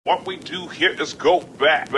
What we do here is go back.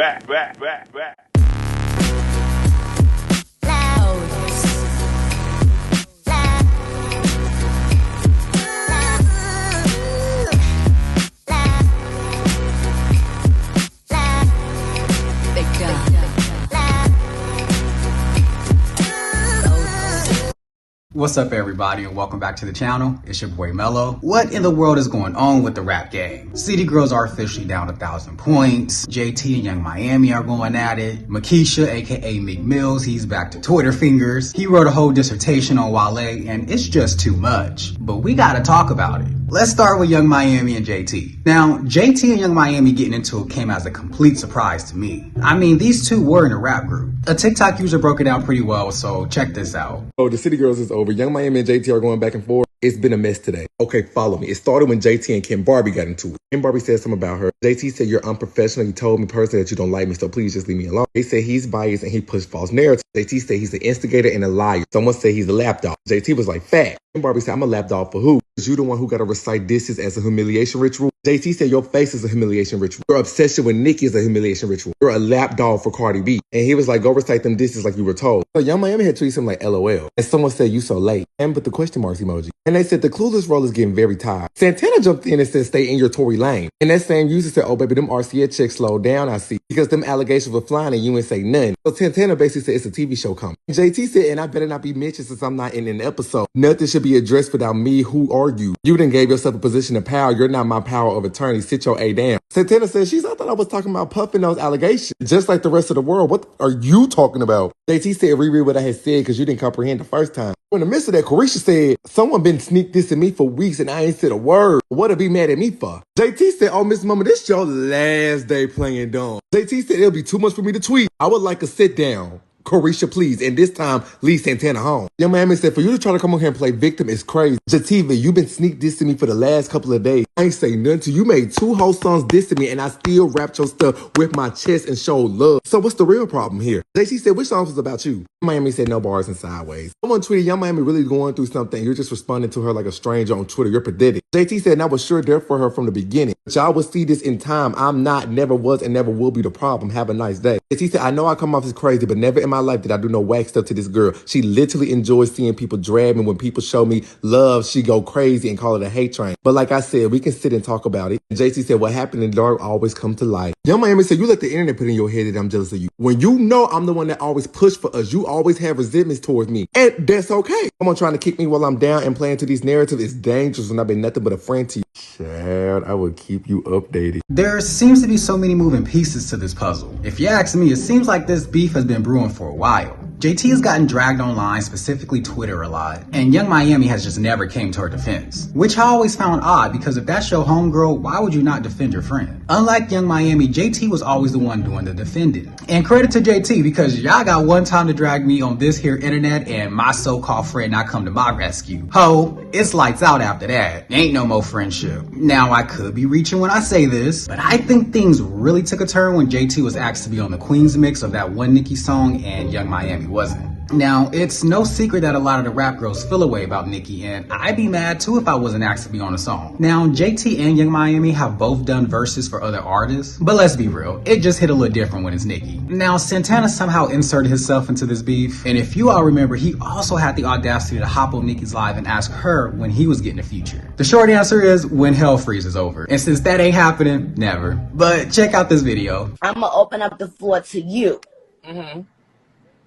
What's up, everybody, and welcome back to the channel. It's your boy Mello. What in the world is going on with the rap game? City Girls are officially down 1,000 points. JT and Young Miami are going at it. Makisha, aka Meek Mills, he's back to Twitter fingers. He wrote a whole dissertation on Wale, and it's just too much. But we gotta talk about it. Let's start with Young Miami and JT. Now, JT and Young Miami getting into it came as a complete surprise to me. I mean, these two were in a rap group. A TikTok user broke it down pretty well, so check this out. Oh, the City Girls is over. Young Miami and JT are going back and forth. It's been a mess today. Okay, follow me. It started when JT and Kim Barbie got into it. Kim Barbie said something about her. JT said, "You're unprofessional. You told me personally that you don't like me, so please just leave me alone." They said he's biased and he pushed false narratives. JT said he's an instigator and a liar. Someone said he's a lapdog. JT was like, "Fact." Kim Barbie said, "I'm a lapdog for who? Because you the one who got to recite disses as a humiliation ritual." JT said, "Your face is a humiliation ritual. Your obsession with Nicki is a humiliation ritual. You're a lapdog for Cardi B." And he was like, "Go recite them disses like you were told." So Young Miami had tweeted him like LOL. And someone said, "You so late." And put the question marks emoji. And they said the clueless role is getting very tired. Santana jumped in and said, "Stay in your Tory lane." And that same user said, "Oh baby, them RCA checks slowed down, I see. Because them allegations were flying and you ain't say nothing." So Santana basically said it's a TV show coming. And JT said, "And I better not be mentioned since I'm not in an episode. Nothing should be addressed without me. Who are you? You done gave yourself a position of power. You're not my power of attorney. Sit your A down." Santana said, I thought I was talking about puffing those allegations. Just like the rest of the world. What are you talking about?" JT said, "Reread what I had said because you didn't comprehend the first time." In the midst of that, Carisha said, "Someone been sneak dissing me for weeks and I ain't said a word. What to be mad at me for?" JT said, "Oh, Miss Mama, this your last day playing dumb." JT said, "It'll be too much for me to tweet. I would like a sit down. Carisha, please. And this time, leave Santana home." Young Miami said, "For you to try to come on here and play victim is crazy. Jativa, you've been sneak dissing me for the last couple of days. I ain't say nothing to you. You made 2 whole songs dissing me and I still rapped your stuff with my chest and showed love. So what's the real problem here?" JT said, "Which songs was about you?" Miami said, "No bars and sideways." Someone tweeted, "Young Miami really going through something. You're just responding to her like a stranger on Twitter. You're pathetic." JT said, "And I was sure there for her from the beginning. But y'all will see this in time. I'm not, never was, and never will be the problem. Have a nice day." JT said, "I know I come off as crazy, but never in my life did I do no whack stuff to this girl. She literally enjoys seeing people drag me. When people show me love, she go crazy and call it a hate train. But like I said, we can sit and talk about it." And JT said, "What happened in the dark always come to light." Young Miami said, "You let the internet put in your head that I'm jealous of you. When you know I'm the one that always pushed for us, you always have resentments towards me. And that's okay. Someone trying to kick me while I'm down and playing to these narratives is dangerous when I've been nothing but a friend to you." Chad, I will keep you updated. There seems to be so many moving pieces to this puzzle. If you ask me, it seems like this beef has been brewing for a while. JT has gotten dragged online, specifically Twitter, a lot, and Young Miami has just never came to her defense, which I always found odd because if that's your homegirl, why would you not defend your friend? Unlike Young Miami, JT was always the one doing the defending. And credit to JT because y'all got one time to drag me on this here internet and my so-called friend not come to my rescue. Ho, it's lights out after that. Ain't no more friendship. Now I could be reaching when I say this, but I think things really took a turn when JT was asked to be on the Queen's mix of that one Nicki song and Young Miami wasn't. Now, it's no secret that a lot of the rap girls feel away about Nicki, and I'd be mad too if I wasn't asked to be on a song. Now, JT and Young Miami have both done verses for other artists, but let's be real, it just hit a little different when it's Nicki. Now, Santana somehow inserted himself into this beef, and if you all remember, he also had the audacity to hop on Nicki's live and ask her when he was getting a feature. The short answer is when hell freezes over, and since that ain't happening, never. But check out this video. I'm gonna open up the floor to you.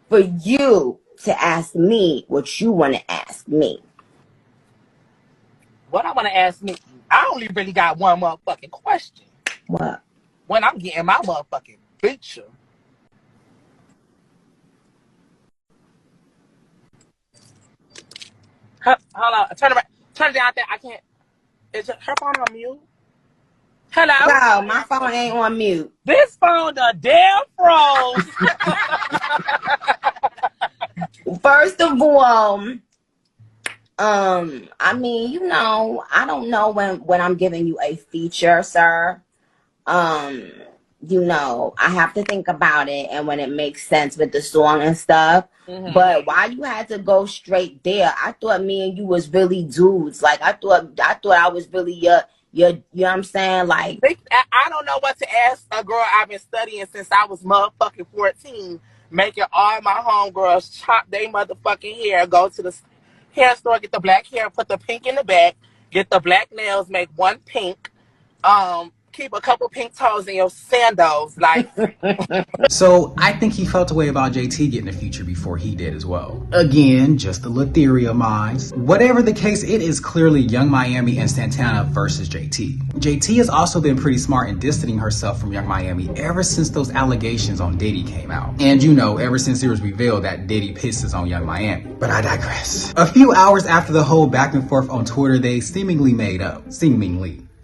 For you to ask me what you want to ask me. What I want to ask me, I only really got one motherfucking question. What? When I'm getting my motherfucking picture. Hold on, turn it down there. I can't. Is her phone on mute? Hello? No, my phone ain't on mute. This phone done damn froze. First of all, I mean, you know, I don't know when I'm giving you a feature, sir. You know, I have to think about it and when it makes sense with the song and stuff. But why you had to go straight there? I thought me and you was really dudes. Like I thought I was really You know what I'm saying? Like, I don't know what to ask a girl I've been studying since I was motherfucking 14, making all my homegirls chop their motherfucking hair, go to the hair store, get the black hair, put the pink in the back, get the black nails, make one pink, keep a couple pink toes in your sandals. Like, So I think he felt a way about JT getting a feature before he did as well. Again, just a little theory of mine. Whatever the case, it is clearly Young Miami and Santana versus JT. JT has also been pretty smart in distancing herself from Young Miami ever since those allegations on Diddy came out. And you know, ever since it was revealed that Diddy pisses on Young Miami. But I digress. A few hours after the whole back and forth on Twitter, they seemingly made up.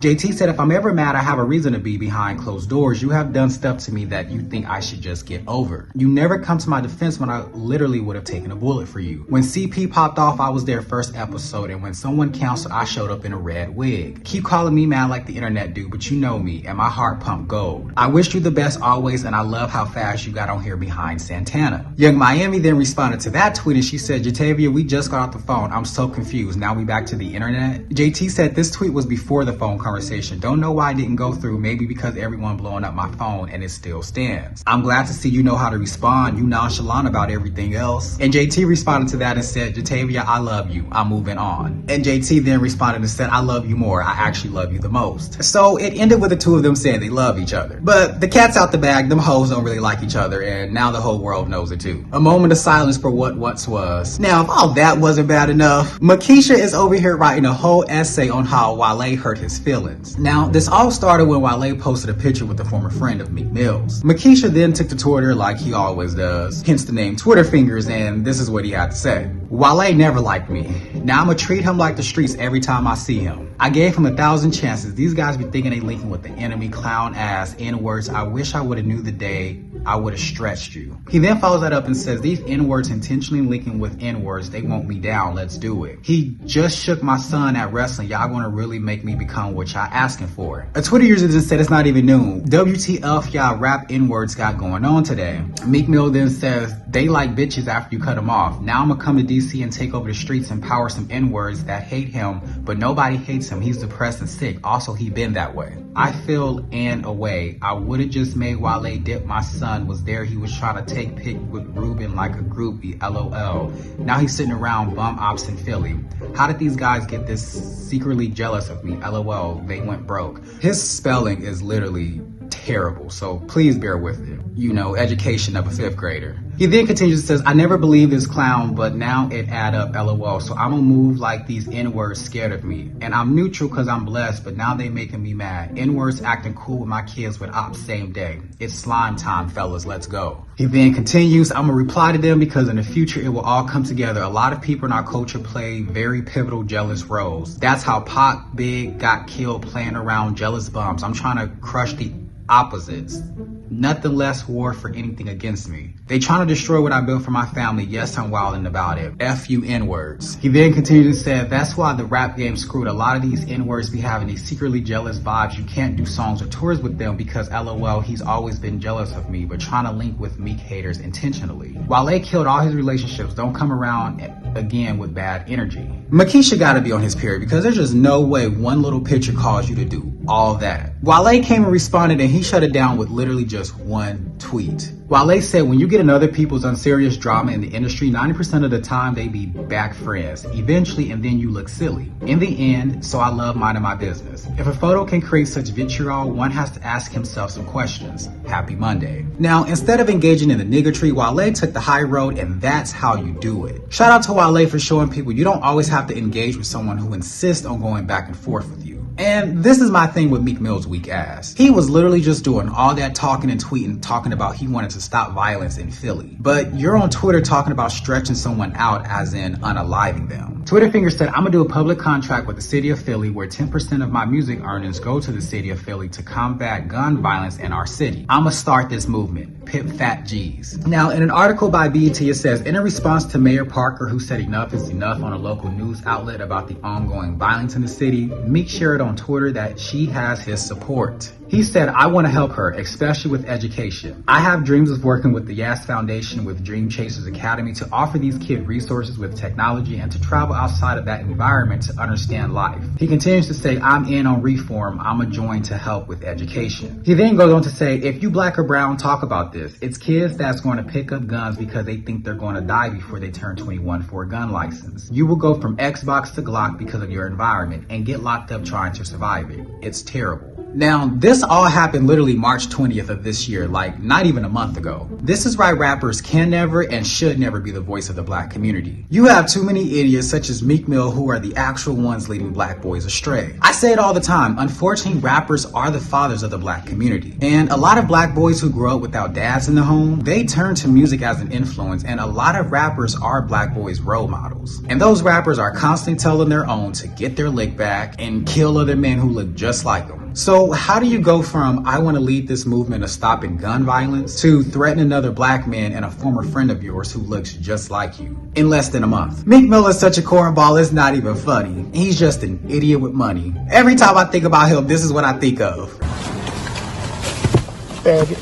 JT said, if I'm ever mad, I have a reason to be behind closed doors. You have done stuff to me that you think I should just get over. You never come to my defense when I literally would have taken a bullet for you. When CP popped off, I was there first episode, and when someone canceled, I showed up in a red wig. Keep calling me mad like the internet do, but you know me, and my heart pumped gold. I wish you the best always, and I love how fast you got on here behind Santana. Young Miami then responded to that tweet, and she said, Jatavia, we just got off the phone. I'm so confused. Now we back to the internet? JT said this tweet was before the phone conversation. Don't know why I didn't go through. Maybe because everyone blowing up my phone and it still stands. I'm glad to see you know how to respond. You nonchalant about everything else. And JT responded to that and said, Jatavia, I love you. I'm moving on. And JT then responded and said, I love you more. I actually love you the most. So it ended with the two of them saying they love each other. But the cat's out the bag. Them hoes don't really like each other. And now the whole world knows it too. A moment of silence for what once was. Now, if all that wasn't bad enough, Makisha is over here writing a whole essay on how Wale hurt his feelings. Now, this all started when Wale posted a picture with a former friend of Meek Mill's. Makisha then took to Twitter like he always does, hence the name Twitter Fingers, and this is what he had to say. Wale never liked me. Now I'ma treat him like the streets every time I see him. I gave him 1,000 chances. These guys be thinking they linking with the enemy, clown ass, N-words. I wish I would've knew the day I would've stretched you. He then follows that up and says, these N-words intentionally linking with N-words, they want me down, let's do it. He just shook my son at wrestling. Y'all gonna really make me become what y'all asking for. A Twitter user then said it's not even new. WTF y'all rap N-words got going on today. Meek Mill then says, they like bitches after you cut them off. Now I'ma come to DC and take over the streets and power some N-words that hate him, but nobody hates him. He's depressed and sick. Also, he been that way. I feel in a way. I would've just made Wale dip. My son was there. He was trying to take pic with Ruben like a groupie. LOL. Now he's sitting around bum ops in Philly. How did these guys get this secretly jealous of me? LOL. They went broke. His spelling is literally terrible, so please bear with it. You know, education of a 5th grader. He then continues and says, I never believed this clown, but now it add up, LOL. So I'ma move like these N-words scared of me. And I'm neutral cause I'm blessed, but now they making me mad. N-words acting cool with my kids with ops same day. It's slime time, fellas, let's go. He then continues, I'ma reply to them because in the future it will all come together. A lot of people in our culture play very pivotal jealous roles. That's how Pac Big got killed playing around jealous bums. I'm trying to crush the opposites. Nothing less war for anything against me. They trying to destroy what I built for my family. Yes, I'm wilding about it. F you N-words. He then continued and said, that's why the rap game screwed. A lot of these N-words be having these secretly jealous vibes. You can't do songs or tours with them because LOL, he's always been jealous of me, but trying to link with Meek haters intentionally. Wale killed all his relationships. Don't come around again with bad energy. Makisha gotta be on his period because there's just no way one little picture caused you to do all that. Wale came and responded and he shut it down with literally just one tweet. Wale said, when you get in other people's unserious drama in the industry, 90% of the time they be back friends. Eventually, and then you look silly. In the end, so I love minding my business. If a photo can create such vitriol, one has to ask himself some questions. Happy Monday. Now, instead of engaging in the niggatry, Wale took the high road, and that's how you do it. Shout out to Wale for showing people you don't always have to engage with someone who insists on going back and forth with you. And this is my thing with Meek Mill's weak ass. He was literally just doing all that talking and tweeting, talking about he wanted to stop violence in Philly. But you're on Twitter talking about stretching someone out as in unaliving them. Twitter Fingers said, I'm gonna do a public contract with the city of Philly where 10% of my music earnings go to the city of Philly to combat gun violence in our city. I'ma start this movement. Pip Fat G's. Now, in an article by BET, it says, in a response to Mayor Parker, who said enough is enough on a local news outlet about the ongoing violence in the city, Meek shared on Twitter that she has his support. He said, I want to help her, especially with education. I have dreams of working with the Yas Foundation with Dream Chasers Academy to offer these kids resources with technology and to travel outside of that environment to understand life. He continues to say, I'm in on reform. I'm a join to help with education. He then goes on to say, if you black or brown, talk about this. It's kids that's going to pick up guns because they think they're going to die before they turn 21 for a gun license. You will go from Xbox to Glock because of your environment and get locked up trying to survive it. It's terrible. Now, this all happened literally March 20th of this year, like not even a month ago. This is why rappers can never and should never be the voice of the black community. You have too many idiots such as Meek Mill who are the actual ones leading black boys astray. I say it all the time, unfortunately rappers are the fathers of the black community. And a lot of black boys who grow up without dads in the home, they turn to music as an influence, and a lot of rappers are black boys' role models. And those rappers are constantly telling their own to get their lick back and kill other men who look just like them. So how do you go from I want to lead this movement of stopping gun violence to threaten another black man and a former friend of yours who looks just like you in less than a month? Meek Mill is such a cornball, it's not even funny. He's just an idiot with money. Every time I think about him, this is what I think of.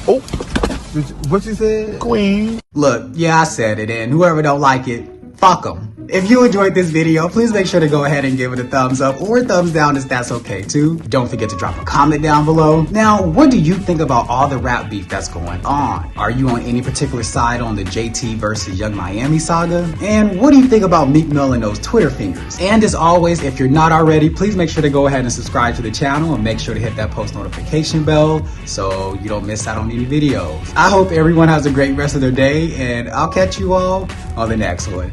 Oh, what you said? Queen. Look, yeah, I said it, and whoever don't like it, fuck them. If you enjoyed this video, please make sure to go ahead and give it a thumbs up or a thumbs down if that's okay too. Don't forget to drop a comment down below. Now, what do you think about all the rap beef that's going on? Are you on any particular side on the JT versus Young Miami saga? And what do you think about Meek Mill and those Twitter fingers? And as always, if you're not already, please make sure to go ahead and subscribe to the channel and make sure to hit that post notification bell so you don't miss out on any videos. I hope everyone has a great rest of their day, and I'll catch you all on the next one.